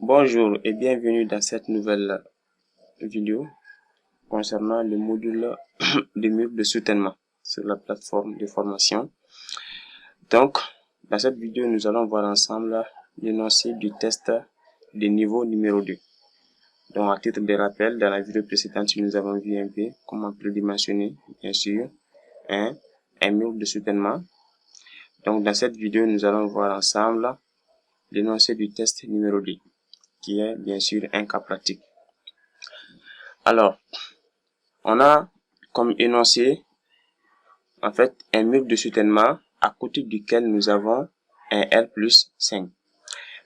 Bonjour et bienvenue dans cette nouvelle vidéo concernant le module de mur de soutènement sur la plateforme de formation. Donc, dans cette vidéo, nous allons voir ensemble l'énoncé du test de niveau numéro 2. Donc, à titre de rappel, dans la vidéo précédente, nous avons vu un peu comment prédimensionner, bien sûr, un mur de soutènement. Donc, dans cette vidéo, nous allons voir ensemble l'énoncé du test numéro 2. Qui est bien sûr un cas pratique. Alors, on a comme énoncé en fait un mur de soutènement à côté duquel nous avons un R+5.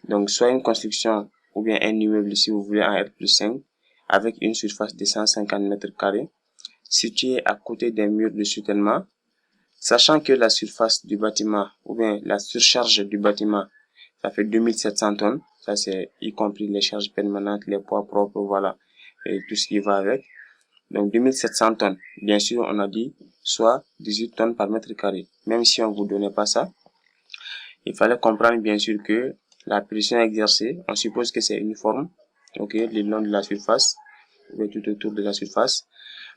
Donc, soit une construction ou bien un immeuble si vous voulez en R+5 avec une surface de 150 mètres carrés situé à côté d'un mur de soutènement, sachant que la surface du bâtiment ou bien la surcharge du bâtiment ça fait 2700 tonnes. Ça, c'est y compris les charges permanentes, les poids propres, voilà, et tout ce qui va avec. Donc, 2700 tonnes. Bien sûr, on a dit soit 18 tonnes par mètre carré. Même si on vous donnait pas ça, il fallait comprendre, bien sûr, que la pression exercée, on suppose que c'est uniforme, ok, le long de la surface, ou tout autour de la surface.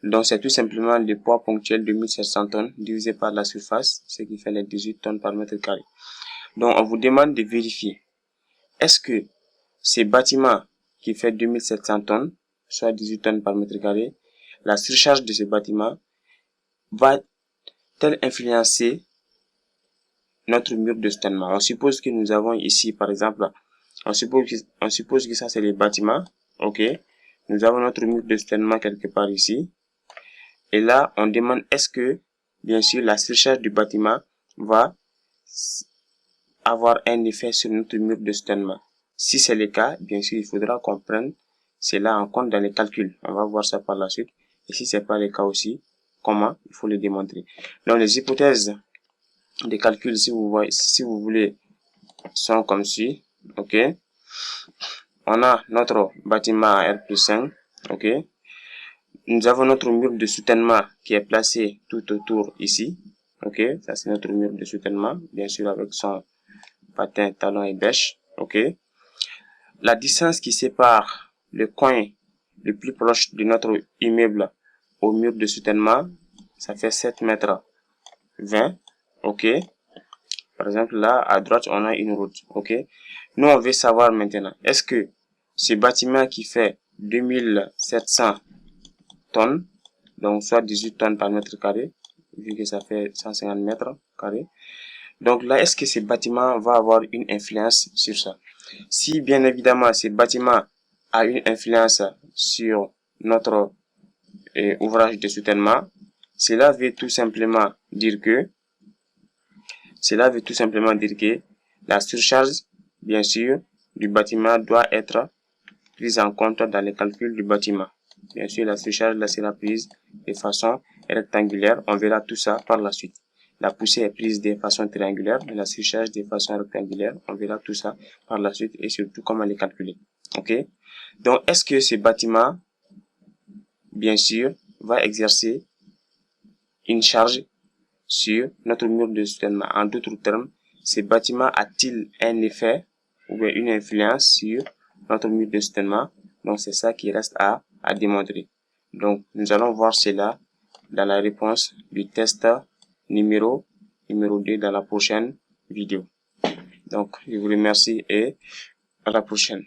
Donc, c'est tout simplement le poids ponctuel de 1700 tonnes divisé par la surface, ce qui fait les 18 tonnes par mètre carré. Donc, on vous demande de vérifier. Est-ce que ces bâtiments qui fait 2700 tonnes, soit 18 tonnes par mètre carré, la surcharge de ce bâtiment va-t-elle influencer notre mur de soutènement? On suppose que nous avons ici, par exemple, on suppose que ça c'est les bâtiments, ok? Nous avons notre mur de soutènement quelque part ici. Et là, on demande est-ce que, bien sûr, la surcharge du bâtiment va avoir un effet sur notre mur de soutènement. Si c'est le cas, bien sûr, il faudra qu'on prenne cela en compte dans les calculs. On va voir ça par la suite. Et si c'est pas le cas aussi, comment il faut le démontrer. Donc, les hypothèses des calculs, si vous voulez, sont comme suit. Ok. On a notre bâtiment à R+5. Ok. Nous avons notre mur de soutènement qui est placé tout autour ici. Ok. Ça, c'est notre mur de soutènement. Bien sûr, avec son patin, talon et bêche. Ok. La distance qui sépare le coin le plus proche de notre immeuble au mur de soutènement, ça fait 7 mètres 20. Ok. Par exemple, là, à droite, on a une route. Ok. Nous, on veut savoir maintenant, est-ce que ce bâtiment qui fait 2700 tonnes, donc soit 18 tonnes par mètre carré, vu que ça fait 150 mètres carrés, donc là, est-ce que ce bâtiment va avoir une influence sur ça? Si bien évidemment ce bâtiment a une influence sur notre ouvrage de soutènement, cela veut tout simplement dire que la surcharge, bien sûr, du bâtiment doit être prise en compte dans les calculs du bâtiment. Bien sûr, la surcharge là sera prise de façon rectangulaire. On verra tout ça par la suite. La poussée est prise de façon triangulaire, la surcharge de façon rectangulaire. On verra tout ça par la suite et surtout comment les calculer. Ok? Donc, est-ce que ce bâtiment, bien sûr, va exercer une charge sur notre mur de soutènement? En d'autres termes, ce bâtiment a-t-il un effet ou bien une influence sur notre mur de soutènement? Donc, c'est ça qui reste à démontrer. Donc, nous allons voir cela dans la réponse du test numéro 2 dans la prochaine vidéo. Donc, je vous remercie et à la prochaine.